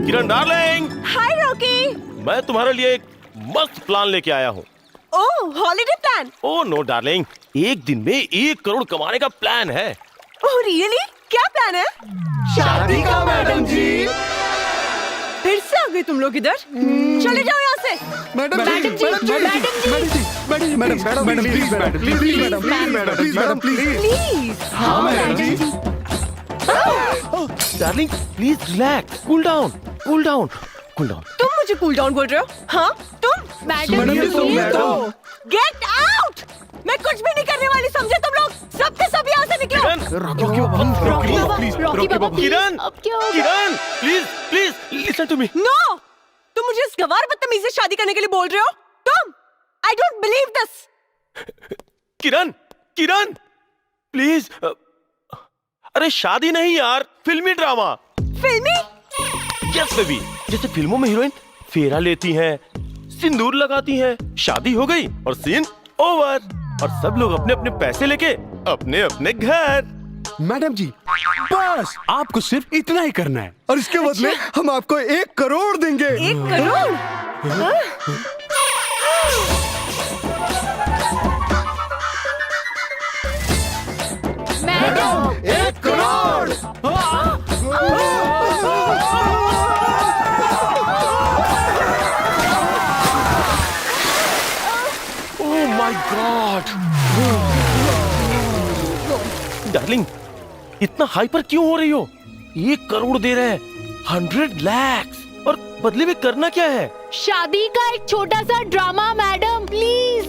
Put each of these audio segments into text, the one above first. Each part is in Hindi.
किरण डार्लिंग, हाय रॉकी। मैं तुम्हारे लिए एक मस्त प्लान लेके आया हूँ। Oh, holiday plan. Oh no darling, एक दिन में 1 करोड़ कमाने का प्लान है। Oh really? क्या प्लान है? शादी का मैडम जी। फिर से आ गए तुम लोग इधर? चले जाओ यहाँ से। Madam ji, madam please madam please. हाँ madam ji. Darling please relax, cool down, cool down, cool down. तुम मुझे कूल डाउन बोल रहे हो? हाँ तुम? Madam ji, madam. Get out. मैं कुछ भी नहीं करने वाली, समझे तुम लोग? सब के सब यहाँ से निकलो। Kiran, Kiran, please please listen to me. No, तुम मुझे इस गवार बदतमीज से शादी करने के लिए बोल रहे हो? तुम? I don't believe this. Kiran, Kiran, please. अरे शादी नहीं यार, फिल्मी ड्रामा। फिल्मी? यस बेबी, जैसे फिल्मों में हीरोइन फेरा लेती हैं, सिंदूर लगाती हैं, शादी हो गई और सीन ओवर, और सब लोग अपने अपने पैसे लेके अपने अपने घर। मैडम जी, बस आपको सिर्फ इतना ही करना है और इसके बदले हम आपको 1 करोड़ देंगे। 1 crore? Madam 1 crore. Oh my God. Darling, इतना हाइपर क्यों हो रही हो? 1 करोड़ दे रहे हैं, 100 lakhs, और बदले में करना क्या है? शादी का एक छोटा सा ड्रामा मैडम, प्लीज।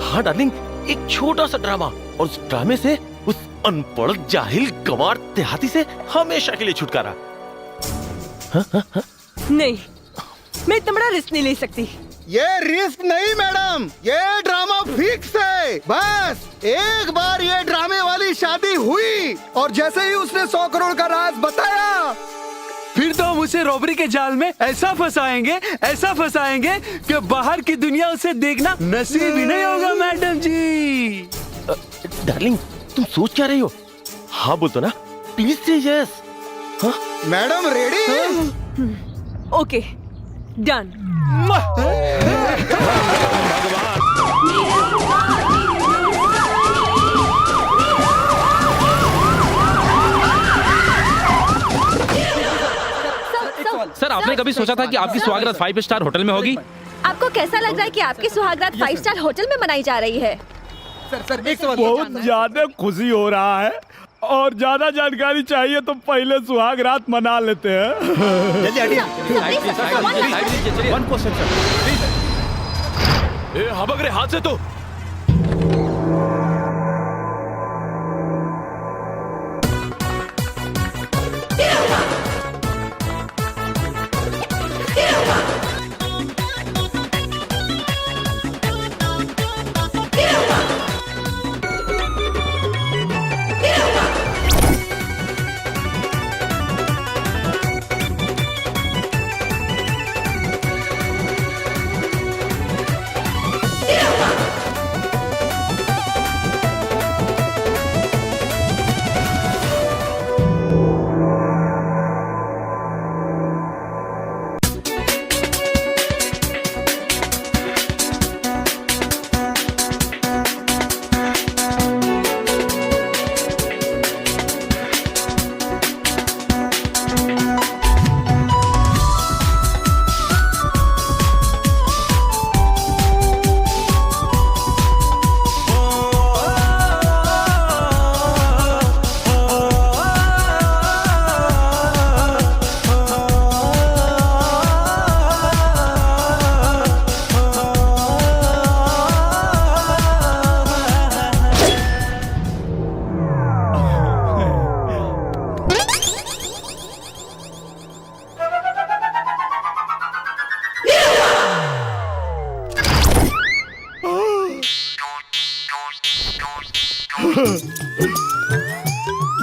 हाँ डार्लिंग, एक छोटा सा ड्रामा, और उस ड्रामे से उस अनपढ़ जाहिल गंवार देहाती से हमेशा के लिए छुटकारा। नहीं, मैं इतना बड़ा रिस्क नहीं ले सकती। ये रिस्क नहीं मैडम, ये ड्रामा फिक्स है। बस एक बार ये ड्रामे वाली शादी हुई और जैसे ही उसने 100 करोड़ का राज बताया, फिर तो हम उसे रॉबरी के जाल में ऐसा फंसाएंगे कि बाहर की दुनिया उसे देखना नसीब ही नहीं होगा मैडम जी। डार्लिंग, तुम सोच क्या रही हो? हाँ बोल दो ना, प्लीज से यस। हाँ madam ready? Okay, done. Sir, आपने कभी सोचा था कि आपकी सुहागरात 5 स्टार होटल में होगी? आपको कैसा लग रहा है कि आपकी सुहागरात 5 स्टार होटल में मनाई जा रही है? बहुत ज्यादा खुशी हो रहा है और ज्यादा जानकारी चाहिए तो पहले सुहाग रात मना लेते हैं। One question sir. हबक रे हाथ से तो।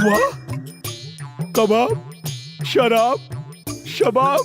वाह, कबाब, शराब, शबाब।